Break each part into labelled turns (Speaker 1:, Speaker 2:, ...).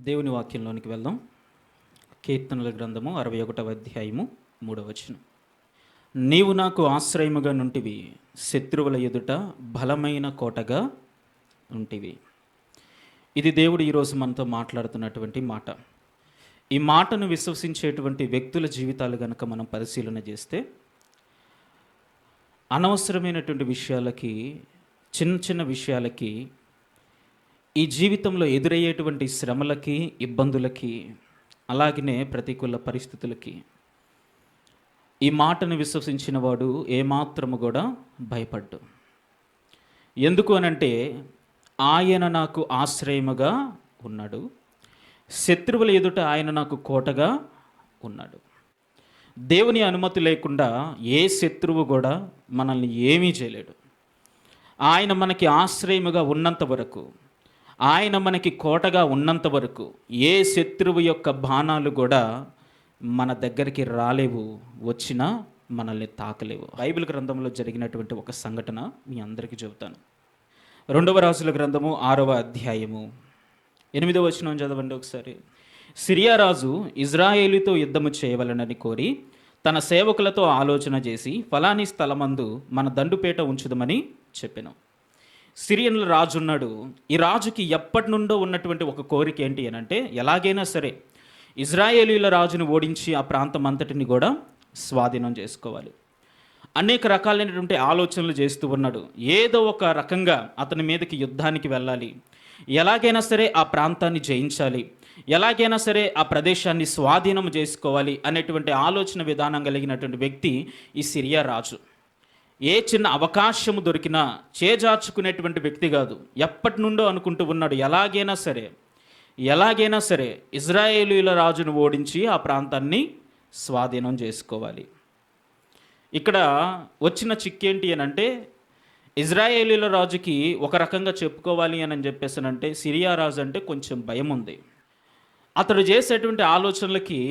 Speaker 1: దేవుని వాక్యంలోనికి వెళ్దాం. కీర్తనల గ్రంథము 61వ అధ్యాయము 3వ వచనం. నీవు నాకు ఆశ్రయముగా నుంటివి, శత్రువుల ఎదుట బలమైన కోటగా ఉంటివి. ఇది దేవుడు ఈరోజు మనతో మాట్లాడుతున్నటువంటి మాట. ఈ మాటను విశ్వసించేటువంటి వ్యక్తుల జీవితాలు కనుక మనం పరిశీలన చేస్తే, అనవసరమైనటువంటి విషయాలకి, చిన్న చిన్న విషయాలకి, ఈ జీవితంలో ఎదురయ్యేటువంటి శ్రమలకి, ఇబ్బందులకి, అలాగనే ప్రతికూల పరిస్థితులకి ఈ మాటను విశ్వసించిన వాడు ఏమాత్రము కూడా భయపడ్డు. ఎందుకు అనంటే ఆయన నాకు ఆశ్రయముగా ఉన్నాడు, శత్రువుల ఎదుట ఆయన నాకు కోటగా ఉన్నాడు. దేవుని అనుమతి లేకుండా ఏ శత్రువు కూడా మనల్ని ఏమీ చేయలేడు. ఆయన మనకి ఆశ్రయముగా ఉన్నంత వరకు, ఆయన మనకి కోటగా ఉన్నంత వరకు ఏ శత్రువు యొక్క బాణాలు కూడా మన దగ్గరికి రాలేవు, వచ్చినా మనల్ని తాకలేవు. బైబిల్ గ్రంథంలో జరిగినటువంటి ఒక సంఘటన మీ అందరికీ చెబుతాను. 2వ రాజుల గ్రంథము 6వ అధ్యాయము 8వ వచనం చదవండి ఒకసారి. సిరియా రాజు ఇజ్రాయేలుతో యుద్ధము చేయవలనని కోరి తన సేవకులతో ఆలోచన చేసి, ఫలాని స్థలమందు మన దండుపేట ఉంచుదమని చెప్పెను. సిరియన్ల రాజు ఉన్నాడు. ఈ రాజుకి ఎప్పటి నుండో ఉన్నటువంటి ఒక కోరిక ఏంటి అని అంటే, ఎలాగైనా సరే ఇజ్రాయేలీల రాజును ఓడించి ఆ ప్రాంతం అంతటిని కూడా స్వాధీనం చేసుకోవాలి. అనేక రకాలైనటువంటి ఆలోచనలు చేస్తూ ఉన్నాడు. ఏదో ఒక రకంగా అతని మీదకి యుద్ధానికి వెళ్ళాలి, ఎలాగైనా సరే ఆ ప్రాంతాన్ని జయించాలి, ఎలాగైనా సరే ఆ ప్రదేశాన్ని స్వాధీనం చేసుకోవాలి అనేటువంటి ఆలోచన విధానం కలిగినటువంటి వ్యక్తి ఈ సిరియా రాజు. ఏ చిన్న అవకాశము దొరికినా చేజార్చుకునేటువంటి వ్యక్తి కాదు. ఎప్పటి నుండో అనుకుంటూ ఉన్నాడు, ఎలాగైనా సరే ఇజ్రాయేలీల రాజును ఓడించి ఆ ప్రాంతాన్ని స్వాధీనం చేసుకోవాలి. ఇక్కడ వచ్చిన చిక్కేంటి అని అంటే, ఇజ్రాయేలీల రాజుకి ఒక రకంగా చెప్పుకోవాలి అని చెప్పేసానంటే, సిరియా రాజు అంటే కొంచెం భయం ఉంది. అతడు చేసేటువంటి ఆలోచనలకి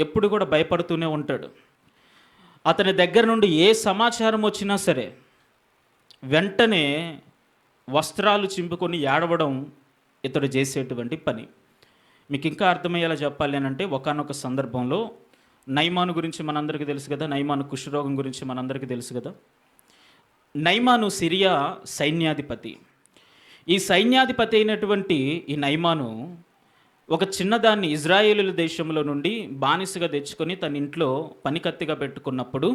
Speaker 1: ఎప్పుడు కూడా భయపడుతూనే ఉంటాడు. అతని దగ్గర నుండి ఏ సమాచారం వచ్చినా సరే వెంటనే వస్త్రాలు చింపుకొని ఏడవడం ఇతడు చేసేటువంటి పని. మీకు ఇంకా అర్థమయ్యేలా చెప్పాలి అని అంటే, ఒకానొక సందర్భంలో నయమాను గురించి మనందరికీ తెలుసు కదా, నయమాను కుష్ఠరోగం గురించి మనందరికీ తెలుసు కదా. నయమాను సిరియా సైన్యాధిపతి. ఈ సైన్యాధిపతి అయినటువంటి ఈ నయమాను ఒక చిన్నదాన్ని ఇజ్రాయేలు దేశంలో నుండి బానిసగా తెచ్చుకొని తన ఇంట్లో పనికత్తిగా పెట్టుకున్నప్పుడు,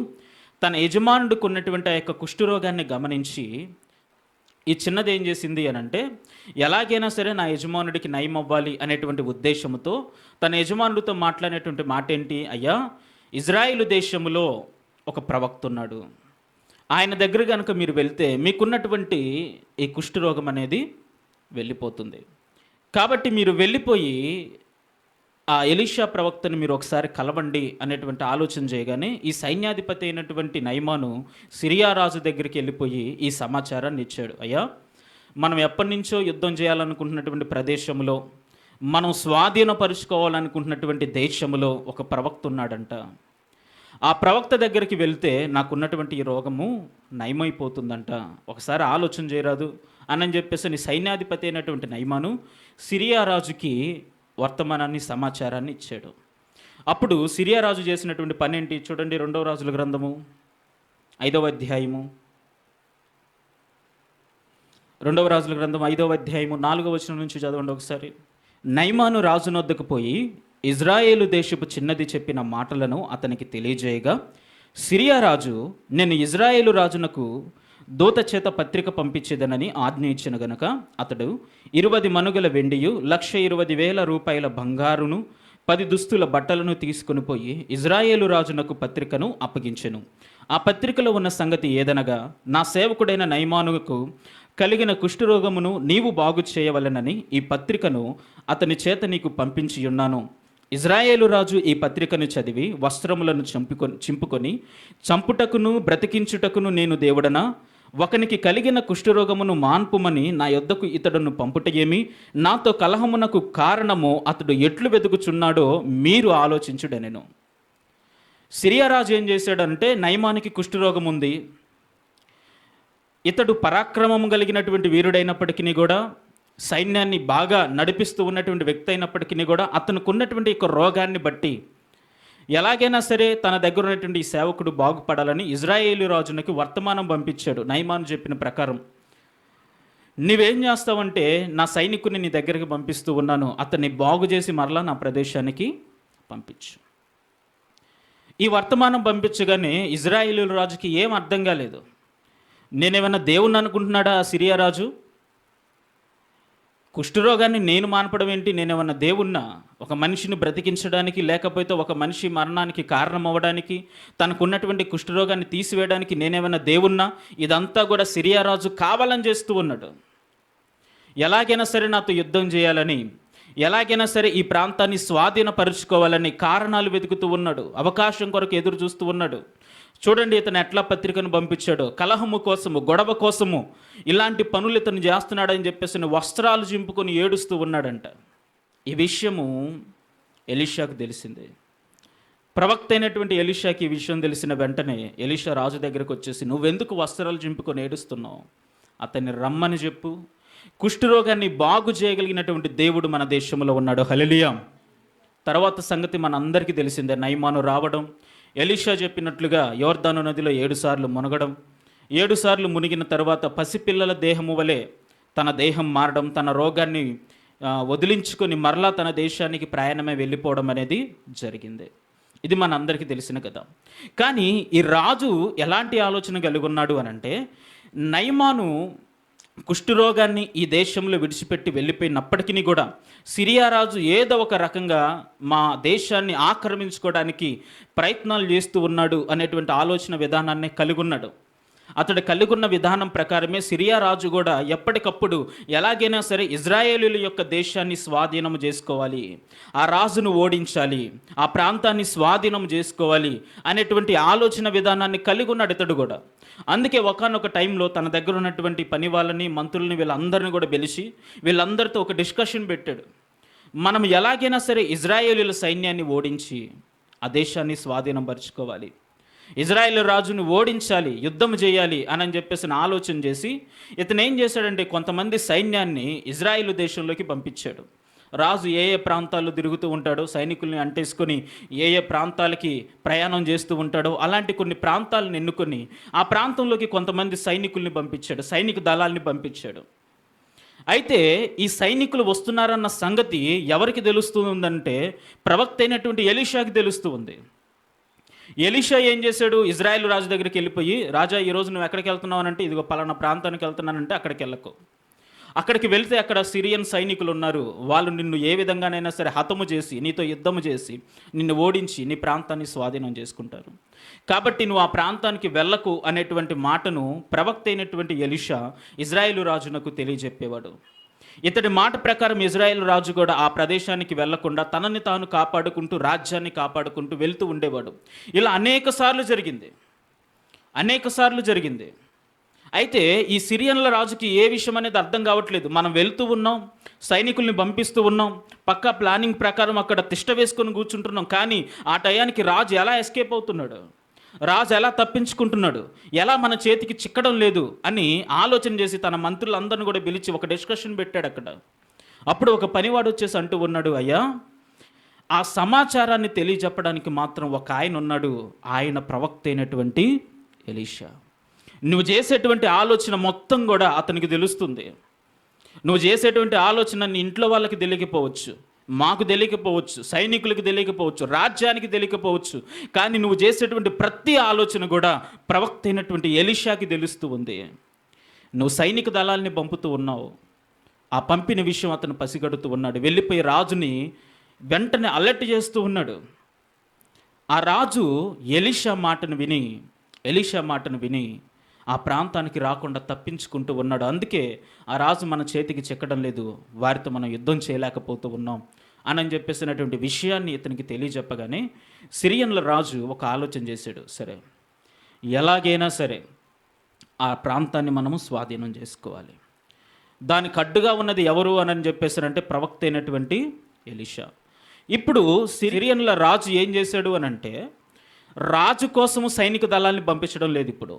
Speaker 1: తన యజమానుడికి ఉన్నటువంటి ఆ యొక్క కుష్ఠరోగాన్ని గమనించి ఈ చిన్నది ఏం చేసింది అని అంటే, ఎలాగైనా సరే నా యజమానుడికి నయం అవ్వాలి అనేటువంటి ఉద్దేశంతో తన యజమానుడితో మాట్లాడేటువంటి మాట ఏంటి, అయ్యా ఇజ్రాయేలు దేశంలో ఒక ప్రవక్త ఉన్నాడు, ఆయన దగ్గర కనుక మీరు వెళ్తే మీకున్నటువంటి ఈ కుష్ఠరోగం అనేది వెళ్ళిపోతుంది. కాబట్టి మీరు వెళ్ళిపోయి ఆ ఎలీషా ప్రవక్తను మీరు ఒకసారి కలవండి అనేటువంటి ఆలోచన చేయగానే ఈ సైన్యాధిపతి అయినటువంటి నయమాను సిరియా రాజు దగ్గరికి వెళ్ళిపోయి ఈ సమాచారాన్ని ఇచ్చాడు. అయ్యా, మనం ఎప్పటి నుంచో యుద్ధం చేయాలనుకుంటున్నటువంటి ప్రదేశంలో, మనం స్వాధీనపరుచుకోవాలనుకుంటున్నటువంటి దేశంలో ఒక ప్రవక్త ఉన్నాడంట. ఆ ప్రవక్త దగ్గరికి వెళ్తే నాకున్నటువంటి ఈ రోగము నయమైపోతుందంట, ఒకసారి ఆలోచన చేయరాదు అని చెప్పేసి నీ సైన్యాధిపతి అయినటువంటి నయమాను సిరియా రాజుకి వర్తమానాన్ని, సమాచారాన్ని ఇచ్చాడు. అప్పుడు సిరియా రాజు చేసినటువంటి పని ఏంటి చూడండి. 2వ రాజుల గ్రంథము 5వ అధ్యాయము 2వ రాజుల గ్రంథం 5వ అధ్యాయము 4వ వచనం నుంచి చదవండి ఒకసారి. నయమాను రాజునొద్దకు పోయి ఇజ్రాయేలు దేశపు చిన్నది చెప్పిన మాటలను అతనికి తెలియజేయగా, సిరియా రాజు, నేను ఇజ్రాయేలు రాజునకు దూత చేత పత్రిక పంపించేదనని ఆజ్ఞ ఇచ్చిన గనుక అతడు 20 మనుగల వెండియు 1,20,000 రూపాయల బంగారును 10 దుస్తుల బట్టలను తీసుకుని పోయి ఇజ్రాయేలు రాజునకు పత్రికను అప్పగించెను. ఆ పత్రికలో ఉన్న సంగతి ఏదనగా, నా సేవకుడైన నయమానుకు కలిగిన కుష్ఠరోగమును నీవు బాగు చేయవలెనని ఈ పత్రికను అతని చేత నీకు పంపించి ఉన్నాను. ఇజ్రాయేలు రాజు ఈ పత్రికను చదివి వస్త్రములను చింపుకొని చంపుటకును బ్రతికించుటకును నేను దేవుడనా? ఒకనికి కలిగిన కుష్ఠరోగమును మాన్పుమని నా యొద్దకు ఇతడును పంపుట ఏమి? నాతో కలహమునకు కారణము అతడు ఎట్లు వెతుకుచున్నాడో మీరు ఆలోచించుడనెను. సిరియా రాజు ఏం చేశాడంటే, నయమానికి కుష్ఠరోగం ఉంది, ఇతడు పరాక్రమం కలిగినటువంటి వీరుడైనప్పటికీ కూడా సైన్యాన్ని బాగా నడిపిస్తూ ఉన్నటువంటి వ్యక్తి అయినప్పటికీ కూడా అతనికి ఉన్నటువంటి ఒక రోగాన్ని బట్టి ఎలాగైనా సరే తన దగ్గర ఉన్నటువంటి ఈ సేవకుడు బాగుపడాలని ఇజ్రాయేలు రాజునికి వర్తమానం పంపించాడు. నయమాను చెప్పిన ప్రకారం, నువ్వేం చేస్తావంటే నా సైనికుని నీ దగ్గరికి పంపిస్తూ ఉన్నాను, అతన్ని బాగు చేసి మరలా నా ప్రదేశానికి పంపించు. ఈ వర్తమానం పంపించగానే ఇజ్రాయేలు రాజుకి ఏం అర్థం కాలేదు. నేనేమన్నా దేవుణ్ణి అనుకుంటున్నాడా సిరియా రాజు? కుష్ఠరోగాన్ని నేను మానపడం ఏంటి? నేనేమన్నా దేవుణ్ణా? ఒక మనిషిని బ్రతికించడానికి, లేకపోతే ఒక మనిషి మరణానికి కారణం అవ్వడానికి, తనకున్నటువంటి కుష్ఠరోగాన్ని తీసివేయడానికి నేనేమన్నా దేవుణ్ణా? ఇదంతా కూడా సిరియా రాజు కావాలని చేస్తూ ఉన్నాడు. ఎలాగైనా సరే నాతో యుద్ధం చేయాలని, ఎలాగైనా సరే ఈ ప్రాంతాన్ని స్వాధీనపరుచుకోవాలని కారణాలు వెతుకుతూ ఉన్నాడు. అవకాశం కొరకు ఎదురు చూస్తూ ఉన్నాడు. చూడండి ఇతను ఎట్లా పత్రికను పంపించాడు. కలహము కోసము, గొడవ కోసము ఇలాంటి పనులు ఇతను చేస్తున్నాడని చెప్పేసి వస్త్రాలు చింపుకొని ఏడుస్తూ ఉన్నాడంట. ఈ విషయము ఎలీషాకు తెలిసిందే. ప్రవక్త అయినటువంటి ఎలీషాకి ఈ విషయం తెలిసిన వెంటనే ఎలీషా రాజు దగ్గరకు వచ్చేసి, నువ్వెందుకు వస్త్రాలు చింపుకొని ఏడుస్తున్నావు? అతన్ని రమ్మని చెప్పు, కుష్ఠరోగాన్ని బాగు చేయగలిగినటువంటి దేవుడు మన దేశంలో ఉన్నాడు. హల్లెలూయా. తర్వాత సంగతి మన అందరికీ తెలిసిందే. నయమాను రావడం, ఎలీషా చెప్పినట్లుగా యోర్దాను నదిలో 7 సార్లు మునగడం, 7 సార్లు మునిగిన తర్వాత పసిపిల్లల దేహము వలె తన దేహం మారడం, తన రోగాన్ని వదిలించుకొని మరలా తన దేశానికి ప్రయాణమే వెళ్ళిపోవడం అనేది జరిగింది. ఇది మన అందరికీ తెలిసిన కదా. కానీ ఈ రాజు ఎలాంటి ఆలోచన కలిగి ఉన్నాడు అనంటే, నయమాను కుష్ఠరోగాన్ని ఈ దేశంలో విడిచిపెట్టి వెళ్ళిపోయినప్పటికీ కూడా సిరియా రాజు ఏదో ఒక రకంగా మా దేశాన్ని ఆక్రమించుకోవడానికి ప్రయత్నాలు చేస్తూ ఉన్నాడు అనేటువంటి ఆలోచన విధానాన్ని కలిగి ఉన్నాడు. అతడు కలిగి ఉన్న విధానం ప్రకారమే సిరియా రాజు కూడా ఎప్పటికప్పుడు ఎలాగైనా సరే ఇజ్రాయేలీల యొక్క దేశాన్ని స్వాధీనం చేసుకోవాలి, ఆ రాజును ఓడించాలి, ఆ ప్రాంతాన్ని స్వాధీనం చేసుకోవాలి అనేటువంటి ఆలోచన విధానాన్ని కలిగి ఉన్నాడు ఇతడు కూడా. అందుకే ఒకానొక టైంలో తన దగ్గర ఉన్నటువంటి పని వాళ్ళని, మంత్రులని, వీళ్ళందరినీ కూడా పిలిచి వీళ్ళందరితో ఒక డిస్కషన్ పెట్టాడు. మనం ఎలాగైనా సరే ఇజ్రాయేలీల సైన్యాన్ని ఓడించి ఆ దేశాన్ని స్వాధీనం పరుచుకోవాలి, ఇజ్రాయేల్ రాజును ఓడించాలి, యుద్ధం చేయాలి అని చెప్పేసి ఆలోచన చేసి ఇతను ఏం చేశాడంటే కొంతమంది సైన్యాన్ని ఇజ్రాయేల్ దేశంలోకి పంపించాడు. రాజు ఏ ఏ ప్రాంతాల్లో తిరుగుతూ ఉంటాడో, సైనికుల్ని అంటేసుకొని ఏ ఏ ప్రాంతాలకి ప్రయాణం చేస్తూ ఉంటాడో అలాంటి కొన్ని ప్రాంతాలను ఎన్నుకొని ఆ ప్రాంతంలోకి కొంతమంది సైనికుల్ని పంపించాడు, సైనిక దళాల్ని పంపించాడు. అయితే ఈ సైనికులు వస్తున్నారన్న సంగతి ఎవరికి తెలుస్తూ ఉందంటే ప్రవక్త అయినటువంటి ఎలీషాకి తెలుస్తూ ఉంది. ఎలీషా ఏం చేశాడు? ఇజ్రాయేల్ రాజు దగ్గరికి వెళ్ళిపోయి, రాజా ఈరోజు నువ్వు ఎక్కడికి వెళ్తున్నావు అంటే, ఇదిగో పలానా ప్రాంతానికి వెళ్తున్నానంటే అక్కడికి వెళ్ళకు. అక్కడికి వెళ్తే అక్కడ సిరియన్ సైనికులు ఉన్నారు, వాళ్ళు నిన్ను ఏ విధంగానైనా సరే హతము చేసి, నీతో యుద్ధము చేసి, నిన్ను ఓడించి నీ ప్రాంతాన్ని స్వాధీనం చేసుకుంటారు. కాబట్టి నువ్వు ఆ ప్రాంతానికి వెళ్ళకు అనేటువంటి మాటను ప్రవక్త అయినటువంటి ఎలీషా ఇజ్రాయేలు రాజునకు తెలియజెప్పేవాడు. ఇతడి మాట ప్రకారం ఇజ్రాయేల్ రాజు కూడా ఆ ప్రదేశానికి వెళ్లకుండా తనని తాను కాపాడుకుంటూ, రాజ్యాన్ని కాపాడుకుంటూ వెళ్తూ ఉండేవాడు. ఇలా అనేక సార్లు జరిగింది. అయితే ఈ సిరియన్ల రాజుకి ఏ విషయం అనేది అర్థం కావట్లేదు. మనం వెళ్తూ ఉన్నాం, సైనికుల్ని పంపిస్తూ ఉన్నాం, పక్కా ప్లానింగ్ ప్రకారం అక్కడ తిష్ట వేసుకొని కూర్చుంటున్నాం, కానీ ఆ టయానికి రాజు ఎలా ఎస్కేప్ అవుతున్నాడు, రాజు ఎలా తప్పించుకుంటున్నాడు, ఎలా మన చేతికి చిక్కడం లేదు అని ఆలోచన చేసి తన మంత్రులందరిని కూడా పిలిచి ఒక డిస్కషన్ పెట్టాడు అక్కడ. అప్పుడు ఒక పనివాడు వచ్చేసి అంటూ ఉన్నాడు, అయ్యా ఆ సమాచారాన్ని తెలియజెప్పడానికి మాత్రం ఒక ఆయన ఉన్నాడు, ఆయన ప్రవక్త అయినటువంటి ఎలీషా. నువ్వు చేసేటువంటి ఆలోచన మొత్తం కూడా అతనికి తెలుస్తుంది. నువ్వు చేసేటువంటి ఆలోచన నీ ఇంట్లో వాళ్ళకి తెలియకపోవచ్చు, మాకు తెలియకపోవచ్చు, సైనికులకు తెలియకపోవచ్చు, రాజ్యానికి తెలియకపోవచ్చు, కానీ నువ్వు చేసేటువంటి ప్రతి ఆలోచన కూడా ప్రవక్త అయినటువంటి ఎలీషాకి తెలుస్తూ ఉంది. నువ్వు సైనిక దళాల్ని పంపుతూ ఉన్నావు, ఆ పంపిన విషయం అతను పసిగడుతూ ఉన్నాడు. వెళ్ళిపోయి రాజుని వెంటనే అలర్ట్ చేస్తూ ఉన్నాడు. ఆ రాజు ఎలీషా మాటను విని ఆ ప్రాంతానికి రాకుండా తప్పించుకుంటూ ఉన్నాడు. అందుకే ఆ రాజు మన చేతికి చిక్కడం లేదు, వారితో మనం యుద్ధం చేయలేకపోతూ ఉన్నాం అని చెప్పేసినటువంటి విషయాన్ని ఇతనికి తెలియజెప్పగానే సిరియన్ల రాజు ఒక ఆలోచన చేశాడు. సరే, ఎలాగైనా సరే ఆ ప్రాంతాన్ని మనము స్వాధీనం చేసుకోవాలి. దానికి అడ్డుగా ఉన్నది ఎవరు అని చెప్పేసారంటే ప్రవక్త అయినటువంటి ఎలీషా. ఇప్పుడు సిరియన్ల రాజు ఏం చేశాడు అనంటే, రాజు కోసము సైనిక దళాన్ని పంపించడం లేదు, ఇప్పుడు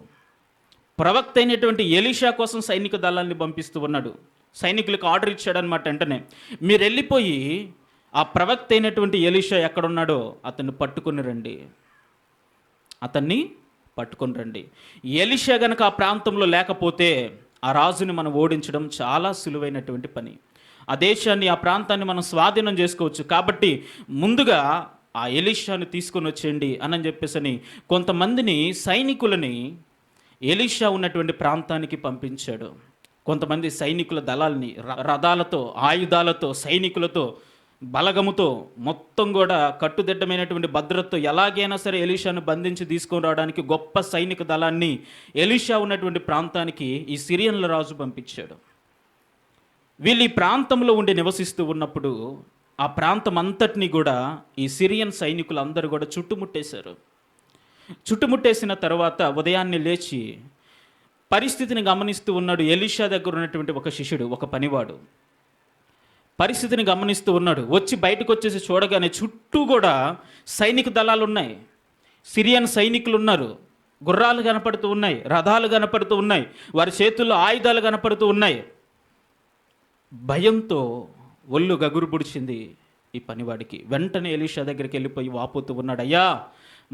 Speaker 1: ప్రవక్త అయినటువంటి ఎలీషా కోసం సైనిక దళాన్ని పంపిస్తూ ఉన్నాడు. సైనికులకు ఆర్డర్ ఇచ్చాడనమాట. వెంటనే మీరు వెళ్ళిపోయి ఆ ప్రవక్త అయినటువంటి ఎలీషా ఎక్కడున్నాడో అతన్ని పట్టుకుని రండి, అతన్ని పట్టుకుని రండి. ఎలీషా గనక ఆ ప్రాంతంలో లేకపోతే ఆ రాజుని మనం ఓడించడం చాలా సులువైనటువంటి పని. ఆ దేశాన్ని, ఆ ప్రాంతాన్ని మనం స్వాధీనం చేసుకోవచ్చు. కాబట్టి ముందుగా ఆ ఎలీషాను తీసుకొని వచ్చేయండి అని చెప్పేసి కొంతమందిని సైనికులని ఎలీషా ఉన్నటువంటి ప్రాంతానికి పంపించాడు. కొంతమంది సైనికుల దళాల్ని రథాలతో, ఆయుధాలతో, సైనికులతో, బలగముతో, మొత్తం కూడా కట్టుదిట్టమైనటువంటి భద్రతతో ఎలాగైనా సరే ఎలీషాను బంధించి తీసుకొని రావడానికి గొప్ప సైనిక దళాన్ని ఎలీషా ఉన్నటువంటి ప్రాంతానికి ఈ సిరియన్ల రాజు పంపించాడు. వీళ్ళు ఈ ప్రాంతంలో ఉండి నివసిస్తూ ఉన్నప్పుడు ఆ ప్రాంతం అంతటినీ కూడా ఈ సిరియన్ సైనికులు అందరూ కూడా చుట్టుముట్టేశారు. చుట్టుముట్టేసిన తర్వాత ఉదయాన్నే లేచి పరిస్థితిని గమనిస్తూ ఉన్నాడు. ఎలీషా దగ్గర ఉన్నటువంటి ఒక శిష్యుడు, ఒక పనివాడు పరిస్థితిని గమనిస్తూ ఉన్నాడు. వచ్చి బయటకు వచ్చేసి చూడగానే చుట్టూ కూడా సైనిక దళాలు ఉన్నాయి, సిరియన్ సైనికులు ఉన్నారు, గుర్రాలు కనపడుతూ ఉన్నాయి, రథాలు కనపడుతూ ఉన్నాయి, వారి చేతుల్లో ఆయుధాలు కనపడుతూ ఉన్నాయి. భయంతో ఒళ్ళు గగురు పుడిచింది ఈ పనివాడికి. వెంటనే ఎలీషా దగ్గరికి వెళ్ళిపోయి వాపోతూ ఉన్నాడు, అయ్యా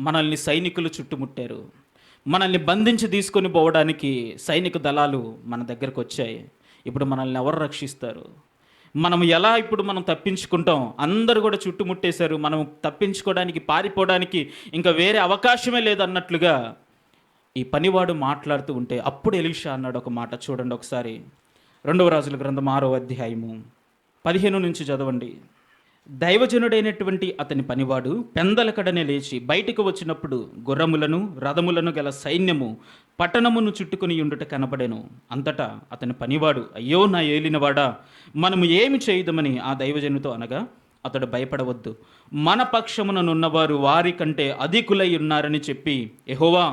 Speaker 1: మనల్ని సైనికులు చుట్టుముట్టారు, మనల్ని బంధించి తీసుకొని పోవడానికి సైనిక దళాలు మన దగ్గరకు వచ్చాయి, ఇప్పుడు మనల్ని ఎవరు రక్షిస్తారు, మనం ఎలా ఇప్పుడు మనం తప్పించుకుంటాం, అందరూ కూడా చుట్టుముట్టేశారు, మనం తప్పించుకోవడానికి, పారిపోవడానికి ఇంకా వేరే అవకాశమే లేదన్నట్లుగా ఈ పనివాడు మాట్లాడుతూ ఉంటే అప్పుడు ఎలీషా అన్నాడు ఒక మాట. చూడండి ఒకసారి, 2వ రాజుల గ్రంథం 6వ అధ్యాయము 15 నుంచి చదవండి. దైవజనుడైనటువంటి అతని పనివాడు పెందలకడనే లేచి బయటకు వచ్చినప్పుడు గుర్రములను రథములను గల సైన్యము పట్టణమును చుట్టుకుని ఉండుట కనబడెను. అంతటా అతని పనివాడు, అయ్యో నా ఏలినవాడా, మనము ఏమి చేయుదమని ఆ దైవజనుతో అనగా, అతడు భయపడవద్దు, మన పక్షముననున్నవారు వారి కంటే అధికులై ఉన్నారని చెప్పి, యెహోవా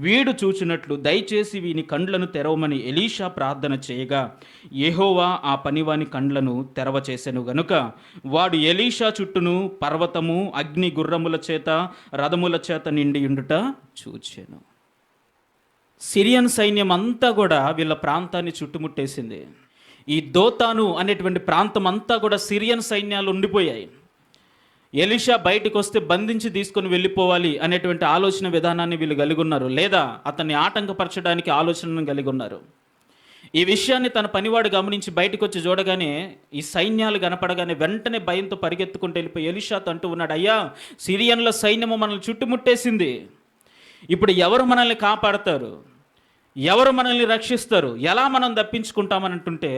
Speaker 1: వీడు చూచినట్లు దయచేసి వీని కండ్లను తెరవమని ఎలీషా ప్రార్థన చేయగా యెహోవా ఆ పనివాని కండ్లను తెరవచేసెను గనుక వాడు ఎలీషా చుట్టూను పర్వతము, అగ్ని, గుర్రముల చేత, రథముల చేత నిండి ఉండుట చూచెను. సిరియన్ సైన్యం అంతా కూడా వీళ్ళ ప్రాంతాన్ని చుట్టుముట్టేసింది. ఈ దోతాను అనేటువంటి ప్రాంతం అంతా కూడా సిరియన్ సైన్యాలు ఉండిపోయాయి. ఎలీషా బయటకు వస్తే బంధించి తీసుకొని వెళ్ళిపోవాలి అనేటువంటి ఆలోచన విధానాన్ని వీళ్ళు కలిగి ఉన్నారు, లేదా అతన్ని ఆటంకపరచడానికి ఆలోచనను కలిగి ఉన్నారు. ఈ విషయాన్ని తన పనివాడు గమనించి బయటకు వచ్చి చూడగానే ఈ సైన్యాలు కనపడగానే వెంటనే భయంతో పరిగెత్తుకుంటూ వెళ్ళిపోయి ఎలీషాతో అంటూ ఉన్నాడు, అయ్యా సిరియన్ల సైన్యము మనల్ని చుట్టుముట్టేసింది, ఇప్పుడు ఎవరు మనల్ని కాపాడతారు, ఎవరు మనల్ని రక్షిస్తారు, ఎలా మనం తప్పించుకుంటామని అంటుంటే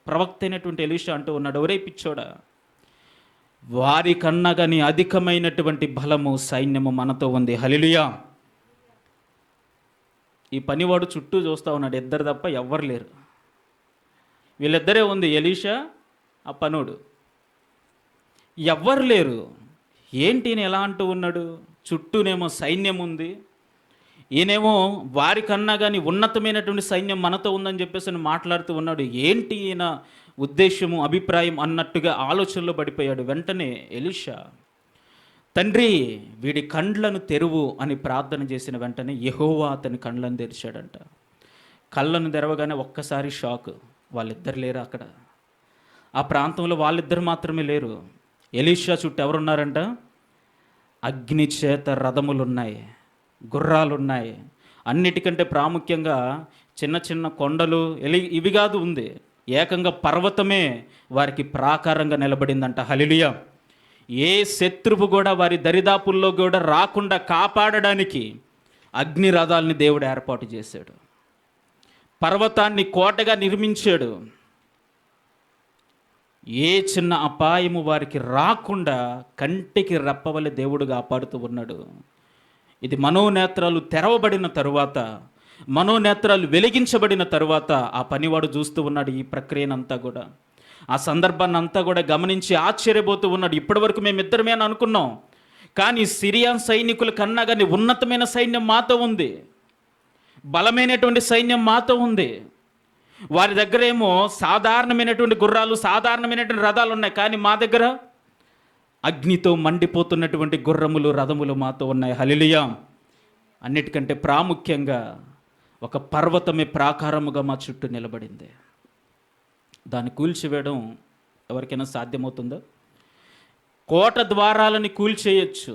Speaker 1: ప్రవక్త అయినటువంటి ఎలీషా అంటూ ఉన్నాడు, ఒరే పిచ్చోడా, వారి కన్నా కానీ అధికమైనటువంటి బలము, సైన్యము మనతో ఉంది. హల్లెలూయా. ఈ పనివాడు చుట్టూ చూస్తూ ఉన్నాడు, ఇద్దరు తప్ప ఎవ్వరు లేరు, వీళ్ళిద్దరే ఉంది, ఎలీషా ఆ పనుడు, ఎవ్వరు లేరు. ఏంటి ఈయన ఎలా అంటూ ఉన్నాడు, చుట్టూనేమో సైన్యం ఉంది, ఈయనేమో వారికన్నా కానీ ఉన్నతమైనటువంటి సైన్యం మనతో ఉందని చెప్పేసి మాట్లాడుతూ ఉన్నాడు. ఏంటి ఈయన ఉద్దేశము, అభిప్రాయం అన్నట్టుగా ఆలోచనలో పడిపోయాడు. వెంటనే ఎలీషా, తండ్రి వీడి కండ్లను తెరువు అని ప్రార్థన చేసిన వెంటనే యెహోవా అతని కండ్లను తెరిచాడంట. కళ్ళను తెరవగానే ఒక్కసారి షాక్, వాళ్ళిద్దరు లేరు అక్కడ, ఆ ప్రాంతంలో వాళ్ళిద్దరు మాత్రమే లేరు. ఎలీషా చుట్టూ ఎవరున్నారంట, అగ్ని చేత రథములున్నాయి, గుర్రాలున్నాయి, అన్నిటికంటే ప్రాముఖ్యంగా చిన్న చిన్న కొండలు ఇవి కాదు ఉంది, ఏకంగా పర్వతమే వారికి ప్రాకారంగా నిలబడిందంట. హల్లెలూయా. ఏ శత్రువు కూడా వారి దరిదాపుల్లో కూడా రాకుండా కాపాడడానికి అగ్ని రథాలని దేవుడు ఏర్పాటు చేశాడు, పర్వతాన్ని కోటగా నిర్మించాడు. ఏ చిన్న అపాయము వారికి రాకుండా కంటికి రెప్పవలె దేవుడు కాపాడుతూ ఉన్నాడు. ఇది మనోనేత్రాలు తెరవబడిన తరువాత, మనోనేత్రాలు వెలిగించబడిన తరువాత ఆ పనివాడు చూస్తూ ఉన్నాడు ఈ ప్రక్రియనంతా కూడా. ఆ సందర్భాన్ని అంతా కూడా గమనించి ఆశ్చర్యపోతూ ఉన్నాడు. ఇప్పటి వరకు మేమిద్దరమే అని అనుకున్నాం, కానీ సిరియన్ సైనికుల కన్నా కానీ ఉన్నతమైన సైన్యం మాతో ఉంది, బలమైనటువంటి సైన్యం మాతో ఉంది. వారి దగ్గర ఏమో సాధారణమైనటువంటి గుర్రాలు, సాధారణమైనటువంటి రథాలు ఉన్నాయి, కానీ మా దగ్గర అగ్నితో మండిపోతున్నటువంటి గుర్రములు, రథములు మాతో ఉన్నాయి. హల్లెలూయా. అన్నిటికంటే ప్రాముఖ్యంగా ఒక పర్వతమే ప్రాకారముగా మా చుట్టూ నిలబడింది. దాన్ని కూల్చివేయడం ఎవరికైనా సాధ్యమవుతుందా? కోట ద్వారాలని కూల్చేయచ్చు,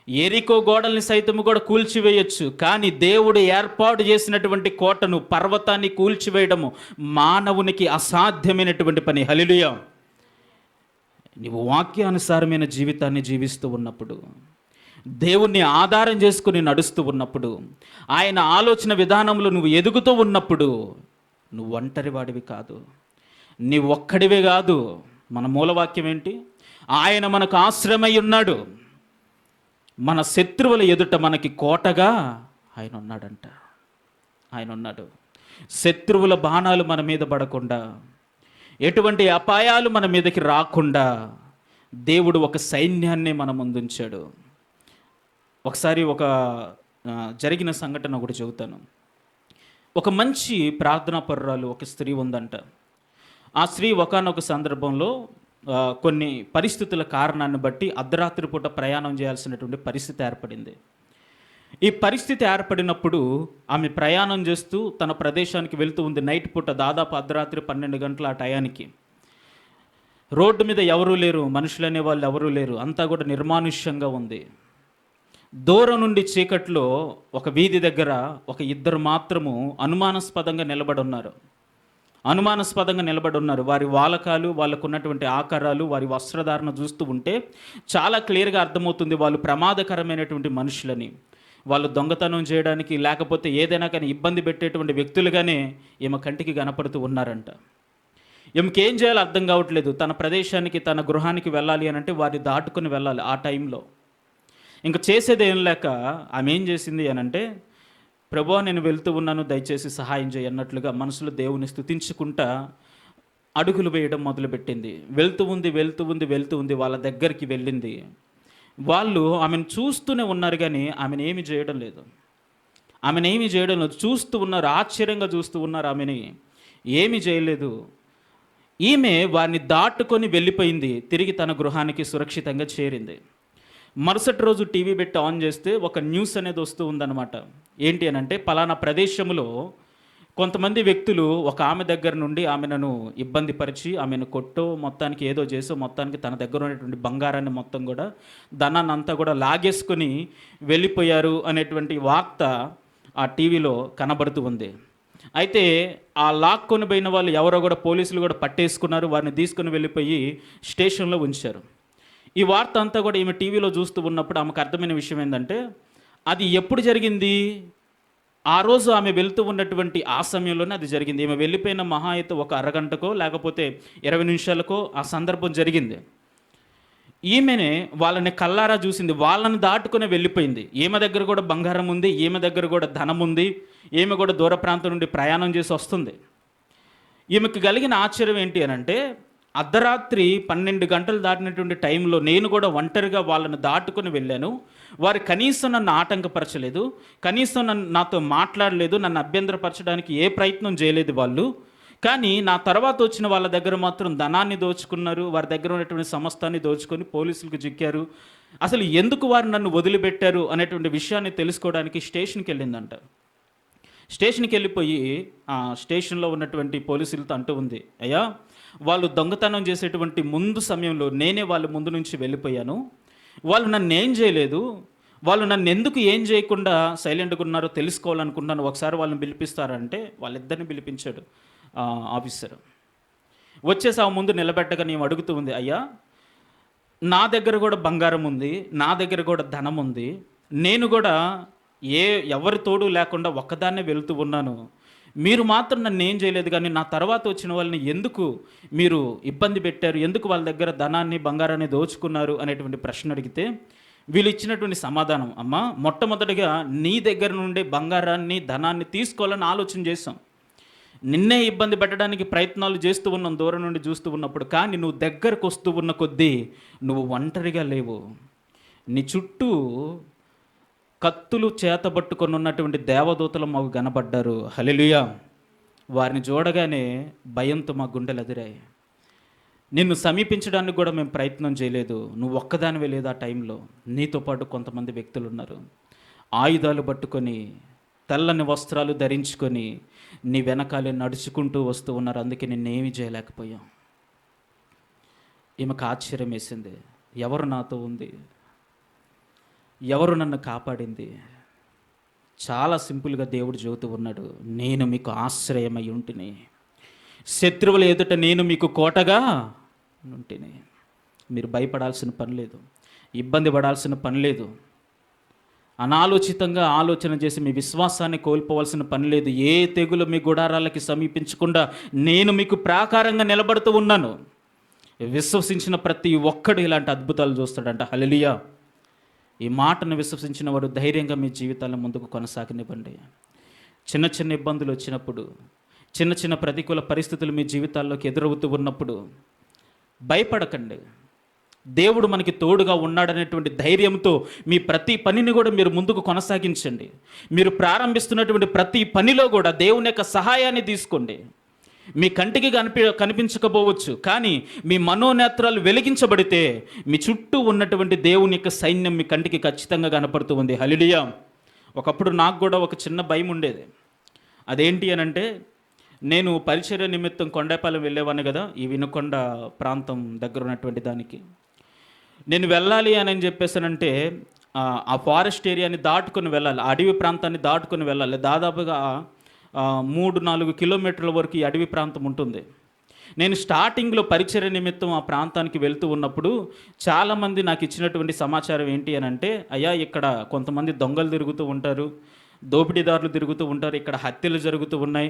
Speaker 1: ఎరికో గోడల్ని సైతము కూడా కూల్చివేయచ్చు. కానీ దేవుడు ఏర్పాటు చేసినటువంటి కోటను, పర్వతాన్ని కూల్చివేయడము మానవునికి అసాధ్యమైనటువంటి పని. హల్లెలూయా. నీవు వాక్యానుసారమైన జీవితాన్ని జీవిస్తూ ఉన్నప్పుడు, దేవుణ్ణి ఆధారం చేసుకుని నడుస్తూ ఉన్నప్పుడు, ఆయన ఆలోచన విధానంలో నువ్వు ఎదుగుతూ ఉన్నప్పుడు, నువ్వు ఒంటరి వాడివి కాదు, నీ ఒక్కడివే కాదు. మన మూలవాక్యం ఏంటి? ఆయన మనకు ఆశ్రమై ఉన్నాడు, మన శత్రువుల ఎదుట మనకి కోటగా ఆయన ఉన్నాడంట. ఆయన ఉన్నాడు. శత్రువుల బాణాలు మన మీద పడకుండా, ఎటువంటి అపాయాలు మన మీదకి రాకుండా దేవుడు ఒక సైన్యాన్ని మన ముందుంచాడు. ఒకసారి జరిగిన సంఘటన ఒకటి చెబుతాను. ఒక మంచి ప్రార్థనా పరురాలు ఒక స్త్రీ ఉందంట. ఆ స్త్రీ ఒకానొక సందర్భంలో కొన్ని పరిస్థితుల కారణాన్ని బట్టి అర్ధరాత్రి పూట ప్రయాణం చేయాల్సినటువంటి పరిస్థితి ఏర్పడింది. ఈ పరిస్థితి ఏర్పడినప్పుడు ఆమె ప్రయాణం చేస్తూ తన ప్రదేశానికి వెళ్తూ ఉంది. నైట్ పూట దాదాపు అర్ధరాత్రి 12 గంటల ఆ టయానికి. రోడ్డు మీద ఎవరూ లేరు, మనుషులు అనే వాళ్ళు ఎవరూ లేరు, అంతా కూడా నిర్మానుష్యంగా ఉంది. దూరం నుండి చీకట్లో ఒక వీధి దగ్గర ఒక ఇద్దరు మాత్రము అనుమానాస్పదంగా నిలబడి ఉన్నారు. వారి వాలకాలు, వాళ్ళకున్నటువంటి ఆకారాలు, వారి వస్త్రధారణ చూస్తూ ఉంటే చాలా క్లియర్గా అర్థమవుతుంది వాళ్ళు ప్రమాదకరమైనటువంటి మనుషులని. వాళ్ళు దొంగతనం చేయడానికి లేకపోతే ఏదైనా కానీ ఇబ్బంది పెట్టేటువంటి వ్యక్తులుగానే ఈమె కంటికి కనపడుతూ ఉన్నారంట. ఈమెకేం చేయాలో అర్థం కావట్లేదు. తన ప్రదేశానికి, తన గృహానికి వెళ్ళాలి అని అంటే వారిని దాటుకుని వెళ్ళాలి. ఆ టైంలో ఇంకా చేసేది ఏం లేక ఆమె ఏం చేసింది అని అంటే, ప్రభువా నేను వెళ్తూ ఉన్నాను, దయచేసి సహాయం చేయి అన్నట్లుగా మనసులో దేవుని స్తుతించుకుంటా అడుగులు వేయడం మొదలుపెట్టింది. వెళ్తూ ఉంది వాళ్ళ దగ్గరికి వెళ్ళింది. వాళ్ళు ఆమెను చూస్తూనే ఉన్నారు కానీ ఆమెను ఏమి చేయడం లేదు. చూస్తూ ఉన్నారు, ఆశ్చర్యంగా చూస్తూ ఉన్నారు, ఆమెని ఏమి చేయలేదు. ఈమె వారిని దాటుకొని వెళ్ళిపోయింది, తిరిగి తన గృహానికి సురక్షితంగా చేరింది. మరుసటి రోజు టీవీ పెట్టి ఆన్ చేస్తే ఒక న్యూస్ అనేది వస్తూ ఉందన్నమాట. ఏంటి అని అంటే, పలానా ప్రదేశంలో కొంతమంది వ్యక్తులు ఒక ఆమె దగ్గర నుండి ఆమెను ఇబ్బంది పరిచి, ఆమెను కొట్టో, మొత్తానికి ఏదో చేసో, మొత్తానికి తన దగ్గర ఉన్నటువంటి బంగారాన్ని మొత్తం కూడా, ధనాన్ని అంతా కూడా లాగేసుకొని వెళ్ళిపోయారు అనేటువంటి వార్త ఆ టీవీలో కనబడుతూ ఉంది. అయితే ఆ లాక్కొని పోయిన వాళ్ళు ఎవరో కూడా పోలీసులు కూడా పట్టేసుకున్నారు. వారిని తీసుకుని వెళ్ళిపోయి స్టేషన్లో ఉంచారు. ఈ వార్త అంతా కూడా ఈమె టీవీలో చూస్తూ ఉన్నప్పుడు ఆమెకు అర్థమైన విషయం ఏంటంటే, అది ఎప్పుడు జరిగింది? ఆ రోజు ఆమె వెళ్తూ ఉన్నటువంటి ఆ సమయంలోనే అది జరిగింది. ఈమె వెళ్ళిపోయిన మహా అయితే ఒక అరగంటకో లేకపోతే 20 నిమిషాలకో ఆ సందర్భం జరిగింది. ఈమెనే వాళ్ళని కల్లారా చూసింది, వాళ్ళని దాటుకునే వెళ్ళిపోయింది. ఈమె దగ్గర కూడా బంగారం ఉంది, ఈమె దగ్గర కూడా ధనం ఉంది, ఈమె కూడా దూర ప్రాంతం నుండి ప్రయాణం చేసి వస్తుంది. ఈమెకు కలిగిన ఆశ్చర్యం ఏంటి అని అంటే, అర్ధరాత్రి 12 గంటలు దాటినటువంటి టైంలో నేను కూడా ఒంటరిగా వాళ్ళని దాటుకుని వెళ్ళాను. వారు కనీసం నన్ను ఆటంకపరచలేదు, కనీసం నాతో మాట్లాడలేదు, నన్ను అభ్యంతరపరచడానికి ఏ ప్రయత్నం చేయలేదు వాళ్ళు. కానీ నా తర్వాత వచ్చిన వాళ్ళ దగ్గర మాత్రం ధనాన్ని దోచుకున్నారు, వారి దగ్గర ఉన్నటువంటి సమస్తాన్ని దోచుకొని పోలీసులకు చిక్కారు. అసలు ఎందుకు వారు నన్ను వదిలిపెట్టారు అనేటువంటి విషయాన్ని తెలుసుకోవడానికి స్టేషన్కి వెళ్ళిందంట. స్టేషన్కి వెళ్ళిపోయి ఆ స్టేషన్లో ఉన్నటువంటి పోలీసులతో అంటూ ఉంది, అయ్యా వాళ్ళు దొంగతనం చేసేటువంటి ముందు సమయంలో నేనే వాళ్ళ ముందు నుంచి వెళ్ళిపోయాను, వాళ్ళు నన్ను ఏం చేయలేదు, వాళ్ళు నన్ను ఎందుకు ఏం చేయకుండా సైలెంట్గా ఉన్నారో తెలుసుకోవాలనుకున్నాను, ఒకసారి వాళ్ళని పిలిపిస్తారంటే వాళ్ళిద్దరిని పిలిపించాడు ఆఫీసర్. వచ్చేసి ఆ ముందు నిలబెట్టగా నేను అడుగుతూ ఉంది, అయ్యా నా దగ్గర కూడా బంగారం ఉంది, నా దగ్గర కూడా ధనం ఉంది, నేను కూడా ఎవరి తోడు లేకుండా ఒక్కదాన్నే వెళ్తూ ఉన్నాను, మీరు మాత్రం నన్ను ఏం చేయలేదు, కానీ నా తర్వాత వచ్చిన వాళ్ళని ఎందుకు మీరు ఇబ్బంది పెట్టారు, ఎందుకు వాళ్ళ దగ్గర ధనాన్ని బంగారాన్ని దోచుకున్నారు అనేటువంటి ప్రశ్న అడిగితే వీళ్ళు ఇచ్చినటువంటి సమాధానం, అమ్మా మొట్టమొదటిగా నీ దగ్గర నుండి బంగారాన్ని ధనాన్ని తీసుకోవాలని ఆలోచన చేశాం, నిన్నే ఇబ్బంది పెట్టడానికి ప్రయత్నాలు చేస్తూ ఉన్నాం దూరం నుండి చూస్తూ ఉన్నప్పుడు, కానీ నువ్వు దగ్గరకు వస్తూ ఉన్న కొద్దీ నువ్వు ఒంటరిగా లేవు, నీ చుట్టూ కత్తులు చేతబట్టుకొని ఉన్నటువంటి దేవదూతలు మాకు కనబడ్డారు. హల్లెలూయా. వారిని చూడగానే భయంతో మా గుండెలు అదిరాయి. నిన్ను సమీపించడానికి కూడా మేము ప్రయత్నం చేయలేదు, నువ్వు ఒక్కదానివే లేదు, ఆ టైంలో నీతో పాటు కొంతమంది వ్యక్తులు ఉన్నారు, ఆయుధాలు పట్టుకొని తెల్లని వస్త్రాలు ధరించుకొని నీ వెనకాలే నడుచుకుంటూ వస్తూ ఉన్నారు. అందుకే నిన్నేమీ చేయలేకపోయాం. ఈమెకు ఆశ్చర్యం వేసింది, ఎవరు నాతో ఉంది, ఎవరు నన్ను కాపాడింది? చాలా సింపుల్గా దేవుడు చెబుతూ ఉన్నాడు, నేను మీకు ఆశ్రయమై ఉంటిని, శత్రువుల ఎదుట నేను మీకు కోటగా ఉంటిని. మీరు భయపడాల్సిన పని లేదు, ఇబ్బంది పడాల్సిన పని లేదు, అనాలోచితంగా ఆలోచన చేసి మీ విశ్వాసాన్ని కోల్పోవాల్సిన పని లేదు. ఏ తెగులు మీ గుడారాలకి సమీపించకుండా నేను మీకు ప్రాకారంగా నిలబడుతూ ఉన్నాను. విశ్వసించిన ప్రతి ఒక్కడు ఇలాంటి అద్భుతాలు చూస్తాడంట. హల్లెలూయా. ఈ మాటను విశ్వసించిన వాడు ధైర్యంగా మీ జీవితాలను ముందుకు కొనసాగనివ్వండి. చిన్న చిన్న ఇబ్బందులు వచ్చినప్పుడు, చిన్న చిన్న ప్రతికూల పరిస్థితులు మీ జీవితాల్లోకి ఎదురవుతూ ఉన్నప్పుడు భయపడకండి. దేవుడు మనకి తోడుగా ఉన్నాడనేటువంటి ధైర్యంతో మీ ప్రతి పనిని కూడా మీరు ముందుకు కొనసాగించండి. మీరు ప్రారంభిస్తున్నటువంటి ప్రతి పనిలో కూడా దేవుని యొక్క సహాయాన్ని తీసుకోండి. మీ కంటికి కనిపించకపోవచ్చు, కానీ మీ మనోనేత్రాలు వెలిగించబడితే మీ చుట్టూ ఉన్నటువంటి దేవుని యొక్క సైన్యం మీ కంటికి ఖచ్చితంగా కనపడుతూ ఉంది. హల్లెలూయా. ఒకప్పుడు నాకు కూడా ఒక చిన్న భయం ఉండేది. అదేంటి అని అంటే, నేను పరిచర్య నిమిత్తం కొండపాలెం వెళ్ళేవాడిని కదా, ఈ వినుకొండ ప్రాంతం దగ్గర ఉన్నటువంటి దానికి నేను వెళ్ళాలి అని చెప్పేసానంటే ఆ ఫారెస్ట్ ఏరియాని దాటుకొని వెళ్ళాలి, అడవి ప్రాంతాన్ని దాటుకొని వెళ్ళాలి. దాదాపుగా 3-4 కిలోమీటర్ల వరకు ఈ అడవి ప్రాంతం ఉంటుంది. నేను స్టార్టింగ్లో పరిచర్య నిమిత్తం ఆ ప్రాంతానికి వెళ్తూ ఉన్నప్పుడు చాలామంది నాకు ఇచ్చినటువంటి సమాచారం ఏంటి అని అంటే, అయ్యా ఇక్కడ కొంతమంది దొంగలు తిరుగుతూ ఉంటారు, దోపిడీదారులు తిరుగుతూ ఉంటారు, ఇక్కడ హత్యలు జరుగుతూ ఉన్నాయి,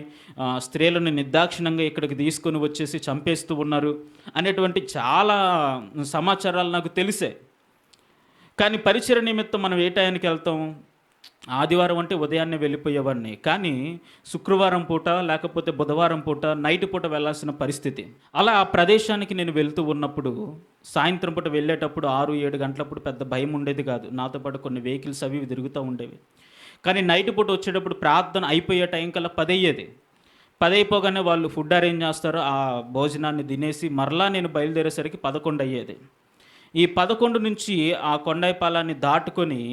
Speaker 1: స్త్రీలను నిర్దాక్షిణంగా ఇక్కడికి తీసుకొని వచ్చేసి చంపేస్తూ ఉన్నారు అనేటువంటి చాలా సమాచారాలు నాకు తెలిసే. కానీ పరిచర్య నిమిత్తం మనం ఏ టైంకి వెళ్తాం? ఆదివారం అంటే ఉదయాన్నే వెళ్ళిపోయేవాడిని, కానీ శుక్రవారం పూట లేకపోతే బుధవారం పూట నైట్ పూట వెళ్ళాల్సిన పరిస్థితి. అలా ఆ ప్రదేశానికి నేను వెళ్తూ ఉన్నప్పుడు సాయంత్రం పూట వెళ్ళేటప్పుడు 6-7 గంటలప్పుడు పెద్ద భయం ఉండేది కాదు. నాతో పాటు కొన్ని వెహికల్స్ అవి తిరుగుతూ ఉండేవి. కానీ నైట్ పూట వచ్చేటప్పుడు ప్రార్థన అయిపోయే టైం కల్లా 10 అయ్యేది. 10 అయిపోగానే వాళ్ళు ఫుడ్ అరేంజ్ చేస్తారు, ఆ భోజనాన్ని తినేసి మరలా నేను బయలుదేరేసరికి 11 అయ్యేది. ఈ 11 నుంచి ఆ కొండైపాలాన్ని దాటుకొని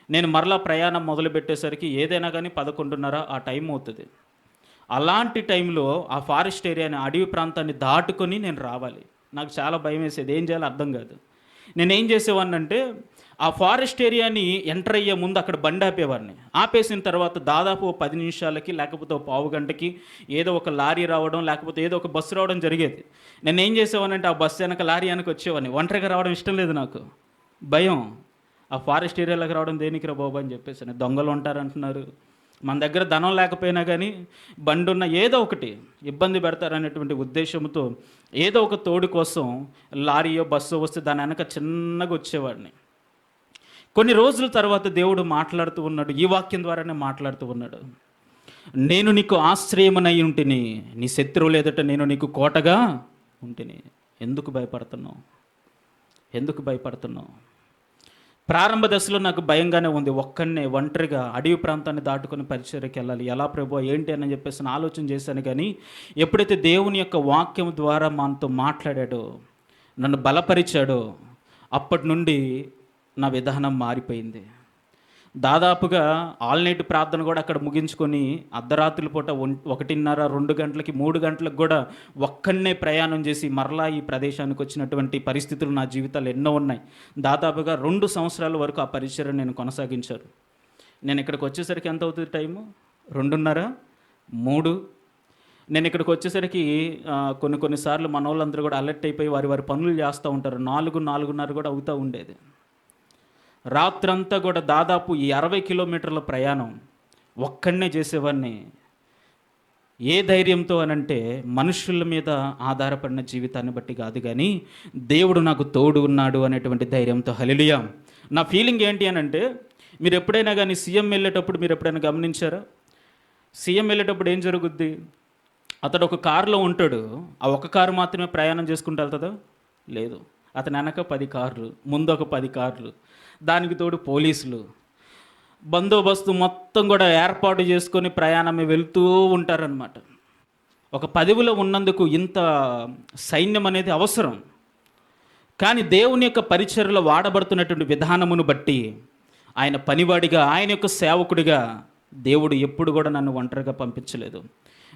Speaker 1: నేను మరలా ప్రయాణం మొదలుపెట్టేసరికి ఏదైనా కానీ 11:30 ఆ టైం అవుతుంది. అలాంటి టైంలో ఆ ఫారెస్ట్ ఏరియాని, అడవి ప్రాంతాన్ని దాటుకొని నేను రావాలి. నాకు చాలా భయం వేసేది, ఏం చేయాలో అర్థం కాదు. నేనేం చేసేవాడిని అంటే, ఆ ఫారెస్ట్ ఏరియాని ఎంటర్ అయ్యే ముందు అక్కడ బండి ఆపేవాడిని. ఆపేసిన తర్వాత దాదాపు 10 నిమిషాలకి లేకపోతే 1/4 గంటకి ఏదో ఒక లారీ రావడం లేకపోతే ఏదో ఒక బస్సు రావడం జరిగేది. నేను ఏం చేసేవాడిని అంటే, ఆ బస్సు వెనక లారీ వెనక వచ్చేవాడిని. ఒంటరిగా రావడం ఇష్టం లేదు నాకు, భయం. ఆ ఫారెస్ట్ ఏరియాలోకి రావడం దేనికిరా బాబు అని చెప్పేసి, దొంగలు ఉంటారంటున్నారు, మన దగ్గర ధనం లేకపోయినా కానీ బండి ఉన్న ఏదో ఒకటి ఇబ్బంది పెడతారనేటువంటి ఉద్దేశంతో ఏదో ఒక తోడు కోసం లారీయో బస్సో వస్తే దాని వెనక చిన్నగా వచ్చేవాడిని. కొన్ని రోజుల తర్వాత దేవుడు మాట్లాడుతూ ఉన్నాడు, ఈ వాక్యం ద్వారానే మాట్లాడుతూ ఉన్నాడు. నేను నీకు ఆశ్రయమనై ఉంటిని, నీ శత్రువులు ఎదుట నేను నీకు కోటగా ఉంటిని. ఎందుకు భయపడుతున్నావు? ఎందుకు భయపడుతున్నావు? ప్రారంభ దశలో నాకు భయంగానే ఉంది. ఒక్కనే ఒంటరిగా అడవి ప్రాంతాన్ని దాటుకొని పరిచర్యకి వెళ్ళాలి, ఎలా ప్రభువా ఏంటి అని చెప్పేసి ఆలోచన చేశాను. కానీ ఎప్పుడైతే దేవుని యొక్క వాక్యం ద్వారా మనతో మాట్లాడాడో, నన్ను బలపరిచాడో, అప్పటి నుండి నా విధానం మారిపోయింది. దాదాపుగా ఆల్ నైట్ ప్రార్థన కూడా అక్కడ ముగించుకొని అర్ధరాత్రుల పూట 1:30, 2 గంటలకి, 3 గంటలకు కూడా ఒక్కనే ప్రయాణం చేసి మరలా ఈ ప్రదేశానికి వచ్చినటువంటి పరిస్థితులు నా జీవితాలు ఎన్నో ఉన్నాయి. దాదాపుగా 2 సంవత్సరాల వరకు ఆ పరిచర్య నేను కొనసాగించాను. నేను ఇక్కడికి వచ్చేసరికి ఎంత అవుతుంది టైము? 2:30, 3. నేను ఇక్కడికి వచ్చేసరికి కొన్నిసార్లు మన వాళ్ళందరూ కూడా అలర్ట్ అయిపోయి వారి పనులు చేస్తూ ఉంటారు. 4, 4:30 కూడా అవుతూ ఉండేది. రాత్రంతా కూడా దాదాపు ఈ 60 కిలోమీటర్ల ప్రయాణం ఒక్కడనే చేసేవాడిని. ఏ ధైర్యంతో అనంటే, మనుషుల మీద ఆధారపడిన జీవితాన్ని బట్టి కాదు, కానీ దేవుడు నాకు తోడు ఉన్నాడు అనేటువంటి ధైర్యంతో. హల్లెలూయా. నా ఫీలింగ్ ఏంటి అనంటే, మీరు ఎప్పుడైనా కానీ సీఎం వెళ్ళేటప్పుడు మీరు ఎప్పుడైనా గమనించారా? సీఎం వెళ్ళేటప్పుడు ఏం జరుగుద్ది? అతడు ఒక కారులో ఉంటాడు, ఆ ఒక కారు మాత్రమే ప్రయాణం చేసుకుంటూ వెళ్తుందా? లేదు, అతని వెనక 10 కార్లు, ముందు ఒక 10 కార్లు, దానికి తోడు పోలీసులు, బందోబస్తు మొత్తం కూడా ఏర్పాటు చేసుకొని ప్రయాణమే వెళ్తూ ఉంటారనమాట. ఒక పదవిలో ఉన్నందుకు ఇంత సైన్యం అనేది అవసరం. కానీ దేవుని యొక్క పరిచర్యలో వాడబడుతున్నటువంటి విధానమును బట్టి ఆయన పనివాడిగా, ఆయన యొక్క సేవకుడిగా దేవుడు ఎప్పుడు కూడా నన్ను ఒంటరిగా పంపించలేదు.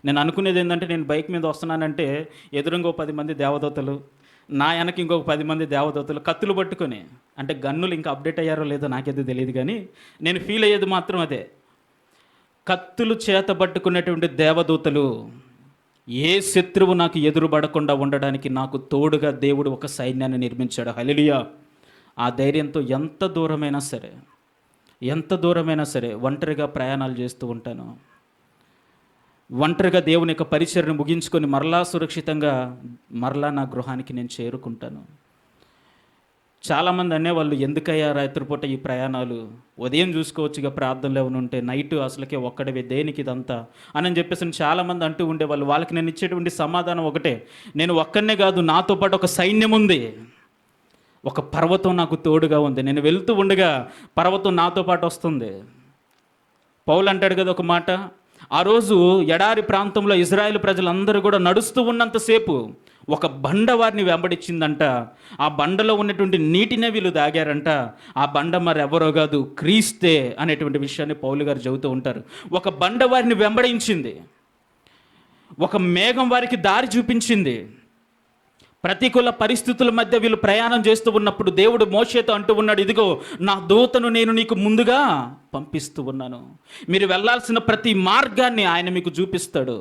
Speaker 1: నేను అనుకునేది ఏంటంటే, నేను బైక్ మీద వస్తున్నానంటే ఎదురుంగా 10 మంది దేవదూతలు, నా వెనక ఇంకొక 10 మంది దేవదూతలు కత్తులు పట్టుకొని, అంటే గన్నులు ఇంకా అప్డేట్ అయ్యారో లేదో నాకేదో తెలియదు కానీ నేను ఫీల్ అయ్యేది మాత్రం అదే. కత్తులు చేత పట్టుకునేటువంటి దేవదూతలు, ఏ శత్రువు నాకు ఎదురుపడకుండా ఉండడానికి నాకు తోడుగా దేవుడు ఒక సైన్యాన్ని నిర్మించాడు. హల్లెలూయా. ఆ ధైర్యంతో ఎంత దూరమైనా సరే ఒంటరిగా ప్రయాణాలు చేస్తూ ఉంటాను. ఒంటరిగా దేవుని యొక్క పరిచర్ను ముగించుకొని మరలా సురక్షితంగా మరలా నా గృహానికి నేను చేరుకుంటాను. చాలామంది అనేవాళ్ళు, ఎందుకయ్యా రాత్రిపూట ఈ ప్రయాణాలు, ఉదయం చూసుకోవచ్చుగా ప్రార్థనలు ఏమైనా ఉంటే, నైట్ అసలుకే ఒక్కడవే దేనికి ఇదంతా అని చెప్పేసి చాలామంది అంటూ ఉండేవాళ్ళు. వాళ్ళకి నేను ఇచ్చేటువంటి సమాధానం ఒకటే, నేను ఒక్కనే కాదు, నాతో పాటు ఒక సైన్యం ఉంది, ఒక పర్వతం నాకు తోడుగా ఉంది. నేను వెళ్తూ ఉండగా పర్వతం నాతో పాటు వస్తుంది. పౌలు అంటాడు కదా ఒక మాట, ఆ రోజు ఎడారి ప్రాంతంలో ఇజ్రాయేల్ ప్రజలందరూ కూడా నడుస్తూ ఉన్నంతసేపు ఒక బండ వారిని వెంబడించిందంట. ఆ బండలో ఉన్నటువంటి నీటినే వీళ్ళు తాగారంట. ఆ బండ మరి ఎవరో కాదు, క్రీస్తే అనేటువంటి విషయాన్ని పౌలు గారు చెబుతూ ఉంటారు. ఒక బండ వారిని వెంబడించింది, ఒక మేఘం వారికి దారి చూపించింది. ప్రతికూల పరిస్థితుల మధ్య వీళ్ళు ప్రయాణం చేస్తూ ఉన్నప్పుడు దేవుడు మోషేతో అంటూ ఉన్నాడు, ఇదిగో నా దూతను నేను నీకు ముందుగా పంపిస్తూ ఉన్నాను. మీరు వెళ్ళాల్సిన ప్రతి మార్గాన్ని ఆయన మీకు చూపిస్తాడు.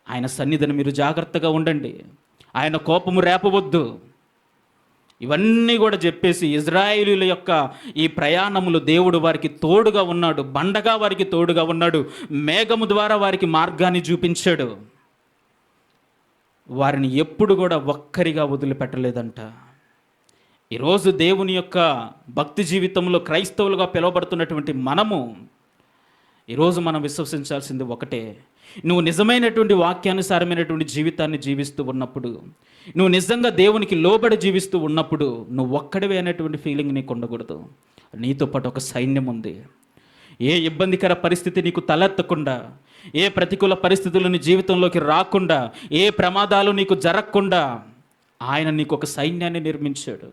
Speaker 1: ఆయన సన్నిధిని మీరు జాగ్రత్తగా ఉండండి, ఆయన కోపము రేపవద్దు. ఇవన్నీ కూడా చెప్పేసి ఇజ్రాయేలీల యొక్క ఈ ప్రయాణములు దేవుడు వారికి తోడుగా ఉన్నాడు, బండగా వారికి తోడుగా ఉన్నాడు, మేఘము ద్వారా వారికి మార్గాన్ని చూపించాడు. వారిని ఎప్పుడు కూడా ఒక్కరిగా వదిలిపెట్టలేదంట. ఈరోజు దేవుని యొక్క భక్తి జీవితంలో క్రైస్తవులుగా పిలువబడుతున్నటువంటి మనము ఈరోజు మనం విశ్వసించాల్సింది ఒకటే, నువ్వు నిజమైనటువంటి వాక్యానుసారమైనటువంటి జీవితాన్ని జీవిస్తూ ఉన్నప్పుడు, నువ్వు నిజంగా దేవునికి లోబడి జీవిస్తూ ఉన్నప్పుడు నువ్వు ఒక్కడివే అనేటువంటి ఫీలింగ్ నీకు ఉండకూడదు. నీతో పాటు ఒక సైన్యం ఉంది. ఏ ఇబ్బందికర పరిస్థితి నీకు తలెత్తకుండా, ఏ ప్రతికూల పరిస్థితులు నీ జీవితంలోకి రాకుండా, ఏ ప్రమాదాలు నీకు జరగకుండా ఆయన నీకు ఒక సైన్యాన్ని నిర్మించాడు.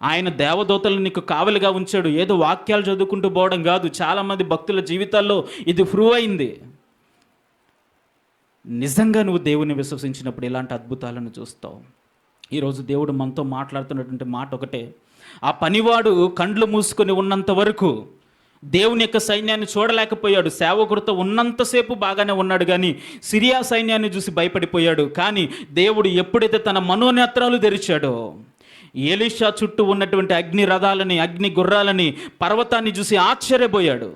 Speaker 1: ఆయన దేవదూతలను నీకు కావలిగా ఉంచాడు. ఏదో వాక్యాలు చదువుకుంటూ పోవడం కాదు. చాలామంది భక్తుల జీవితాల్లో ఇది ప్రూవ్ అయింది. నిజంగా నువ్వు దేవుని విశ్వసించినప్పుడు ఇలాంటి అద్భుతాలను చూస్తావు. ఈరోజు దేవుడు మనతో మాట్లాడుతున్నటువంటి మాట ఒకటే, ఆ పనివాడు కండ్లు మూసుకొని ఉన్నంత వరకు దేవుని యొక్క సైన్యాన్ని చూడలేకపోయాడు. సేవకుడితో ఉన్నంతసేపు బాగానే ఉన్నాడు, కానీ సిరియా సైన్యాన్ని చూసి భయపడిపోయాడు. కానీ దేవుడు ఎప్పుడైతే తన మనోనేత్రాలు తెరిచాడో, ఎలీషా చుట్టూ ఉన్నటువంటి అగ్ని రథాలని, అగ్ని గుర్రాలని, పర్వతాన్ని చూసి ఆశ్చర్యపోయాడు.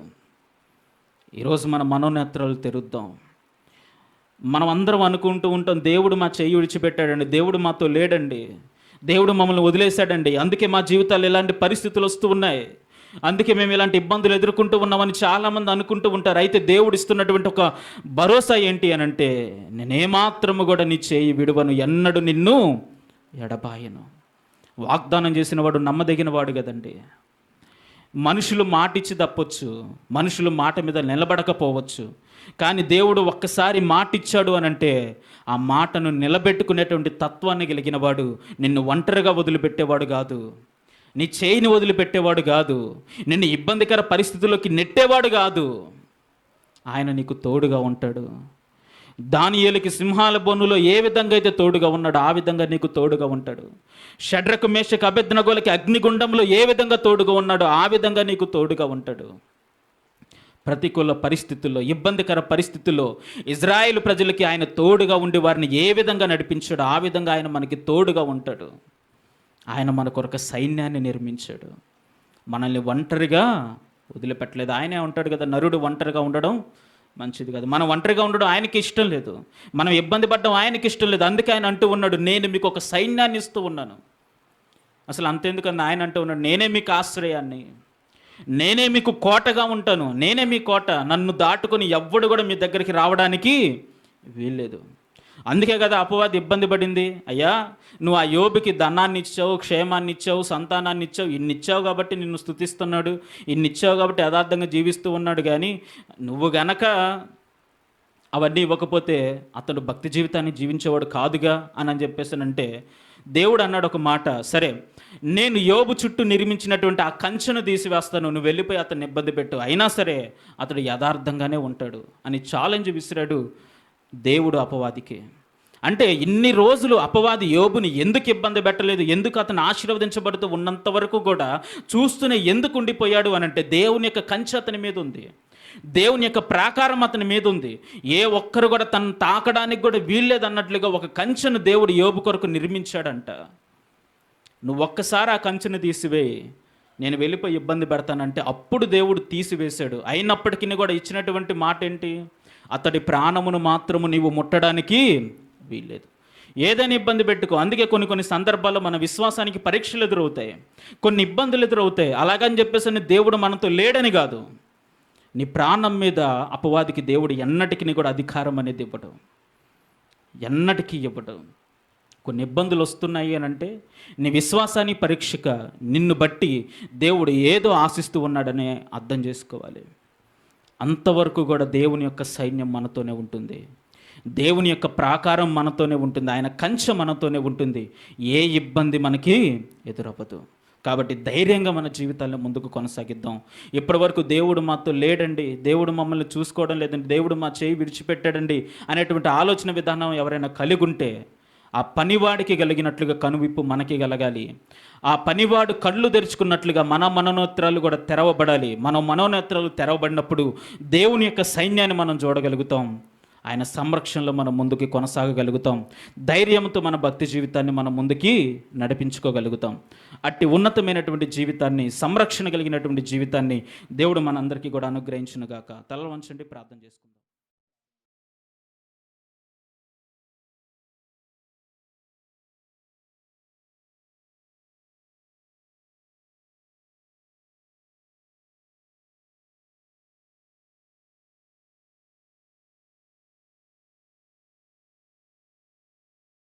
Speaker 1: ఈరోజు మన మనోనేత్రాలు తెరుద్దాం. మనం అందరం అనుకుంటూ ఉంటాం, దేవుడు మా చెయ్యి విడిచిపెట్టాడండి, దేవుడు మాతో లేడండి, దేవుడు మమ్మల్ని వదిలేశాడండి, అందుకే మా జీవితాలు ఇలాంటి పరిస్థితులు వస్తూ ఉన్నాయి, అందుకే మేము ఇలాంటి ఇబ్బందులు ఎదుర్కొంటూ ఉన్నామని చాలామంది అనుకుంటూ ఉంటారు. అయితే దేవుడు ఇస్తున్నటువంటి ఒక భరోసా ఏంటి అని అంటే, నేనేమాత్రము కూడా నీ చేయి విడువను, ఎన్నడు నిన్ను ఎడబాయను. వాగ్దానం చేసిన వాడు నమ్మదగిన వాడు కదండి. మనుషులు మాటిచ్చి తప్పొచ్చు, మనుషులు మాట మీద నిలబడకపోవచ్చు, కానీ దేవుడు ఒక్కసారి మాటిచ్చాడు అని అంటే ఆ మాటను నిలబెట్టుకునేటువంటి తత్వాన్ని కలిగిన వాడు. నిన్ను ఒంటరిగా వదిలిపెట్టేవాడు కాదు, నీ చేయిని వదిలిపెట్టేవాడు కాదు, నిన్ను ఇబ్బందికర పరిస్థితుల్లోకి నెట్టేవాడు కాదు. ఆయన నీకు తోడుగా ఉంటాడు. దానియేలుకి సింహాల బొన్నులో ఏ విధంగా అయితే తోడుగా ఉన్నాడో ఆ విధంగా నీకు తోడుగా ఉంటాడు. షడ్రకు మేషకు అబేద్నెగోలకి అగ్నిగుండంలో ఏ విధంగా తోడుగా ఉన్నాడో ఆ విధంగా నీకు తోడుగా ఉంటాడు. ప్రతికూల పరిస్థితుల్లో, ఇబ్బందికర పరిస్థితుల్లో ఇజ్రాయేలు ప్రజలకి ఆయన తోడుగా ఉండి వారిని ఏ విధంగా నడిపించాడో ఆ విధంగా ఆయన మనకి తోడుగా ఉంటాడు. ఆయన మన కొరకు సైన్యాన్ని నిర్మించాడు. మనల్ని ఒంటరిగా వదిలిపెట్టలేదు. ఆయనే ఉంటాడు కదా, నరుడు ఒంటరిగా ఉండడం మంచిది కాదు. మనం ఒంటరిగా ఉండడం ఆయనకి ఇష్టం లేదు, మనం ఇబ్బంది పడడం ఆయనకి ఇష్టం లేదు. అందుకే ఆయన అంటూ ఉన్నాడు, నేను మీకు ఒక సైన్యాన్ని ఇస్తూ ఉన్నాను. అసలు అంతెందుకని ఆయన అంటూ ఉన్నాడు, నేనే మీకు ఆశ్రయాన్ని, నేనే మీకు కోటగా ఉంటాను, నేనే మీ కోట, నన్ను దాటుకొని ఎవ్వడు కూడా మీ దగ్గరికి రావడానికి వీల్లేదు. అందుకే కదా అపవాది ఇబ్బంది పడింది, అయ్యా నువ్వు ఆ యోబుకి ధనాన్ని ఇచ్చావు, క్షేమాన్ని ఇచ్చావు, సంతానాన్ని ఇచ్చావు, ఇన్ని ఇచ్చావు కాబట్టి నిన్ను స్తుతిస్తున్నాడు, ఇన్ని ఇచ్చావు కాబట్టి యథార్థంగా జీవిస్తూ ఉన్నాడు, కానీ నువ్వు గనక అవన్నీ ఇవ్వకపోతే అతడు భక్తి జీవితాన్ని జీవించేవాడు కాదుగా అని చెప్పేసానంటే, దేవుడు అన్నాడు ఒక మాట, సరే నేను యోబు చుట్టూ నిర్మించినటువంటి ఆ కంచెను తీసివేస్తాను, నువ్వు వెళ్ళిపోయి అతన్ని ఇబ్బంది పెట్టు, అయినా సరే అతడు యథార్థంగానే ఉంటాడు అని ఛాలెంజ్ విసిరాడు దేవుడు అపవాదికి. అంటే ఇన్ని రోజులు అపవాది యోబుని ఎందుకు ఇబ్బంది పెట్టలేదు, ఎందుకు అతను ఆశీర్వదించబడుతూ ఉన్నంత వరకు కూడా చూస్తూనే ఎందుకు ఉండిపోయాడు అని అంటే, దేవుని యొక్క కంచె అతని మీద ఉంది, దేవుని యొక్క ప్రాకారం అతని మీద ఉంది. ఏ ఒక్కరు కూడా తను తాకడానికి కూడా వీల్లేదు అన్నట్లుగా ఒక కంచెను దేవుడు యోబు కొరకు నిర్మించాడంట. నువ్వు ఒక్కసారి ఆ కంచెను తీసివేయి, నేను వెళ్ళిపోయి ఇబ్బంది పెడతానంటే అప్పుడు దేవుడు తీసివేశాడు. అయినప్పటికీ కూడా ఇచ్చినటువంటి మాట ఏంటి, అతడి ప్రాణమును మాత్రము నీవు ముట్టడానికి వీల్లేదు. ఏదైనా ఇబ్బంది పెట్టుకో. అందుకే కొన్ని సందర్భాల్లో మన విశ్వాసానికి పరీక్షలు ఎదురవుతాయి, కొన్ని ఇబ్బందులు ఎదురవుతాయి. అలాగని చెప్పేసి దేవుడు మనతో లేడని కాదు, నీ ప్రాణం మీద అపవాదికి దేవుడు ఎన్నటికీ కూడా అధికారం అనేది ఇవ్వడం, ఎన్నటికీ ఇవ్వడం. కొన్ని ఇబ్బందులు వస్తున్నాయి అని అంటే నీ విశ్వాసాన్ని పరీక్షక, నిన్ను బట్టి దేవుడు ఏదో ఆశిస్తూ ఉన్నాడనే అర్థం చేసుకోవాలి. అంతవరకు కూడా దేవుని యొక్క సైన్యం మనతోనే ఉంటుంది, దేవుని యొక్క ప్రాకారం మనతోనే ఉంటుంది, ఆయన కంచె మనతోనే ఉంటుంది. ఏ ఇబ్బంది మనకి ఎదురవ్వదు. కాబట్టి ధైర్యంగా మన జీవితాల్లో ముందుకు కొనసాగిద్దాం. ఇప్పటి వరకు దేవుడు మాతో లేడండి, దేవుడు మమ్మల్ని చూసుకోవడం లేదండి, దేవుడు మా చేయి విడిచిపెట్టాడండి అనేటువంటి ఆలోచన విధానం ఎవరైనా కలిగి ఉంటే, ఆ పనివాడికి కలిగినట్లుగా కనువిప్పు మనకి కలగాలి. ఆ పనివాడు కళ్ళు తెరుచుకున్నట్లుగా మన మనోనేత్రాలు కూడా తెరవబడాలి. మన మనోనేత్రాలు తెరవబడినప్పుడు దేవుని యొక్క సైన్యాన్ని మనం చూడగలుగుతాం, ఆయన సంరక్షణలో మనం ముందుకు కొనసాగగలుగుతాం. ధైర్యంతో మన భక్తి జీవితాన్ని మనం ముందుకి నడిపించుకోగలుగుతాం. అట్టి ఉన్నతమైనటువంటి జీవితాన్ని, సంరక్షణ కలిగినటువంటి జీవితాన్ని దేవుడు మనందరికీ కూడా అనుగ్రహించునుగాక. తలలు వంచండి, ప్రార్థన చేసుకుందాం.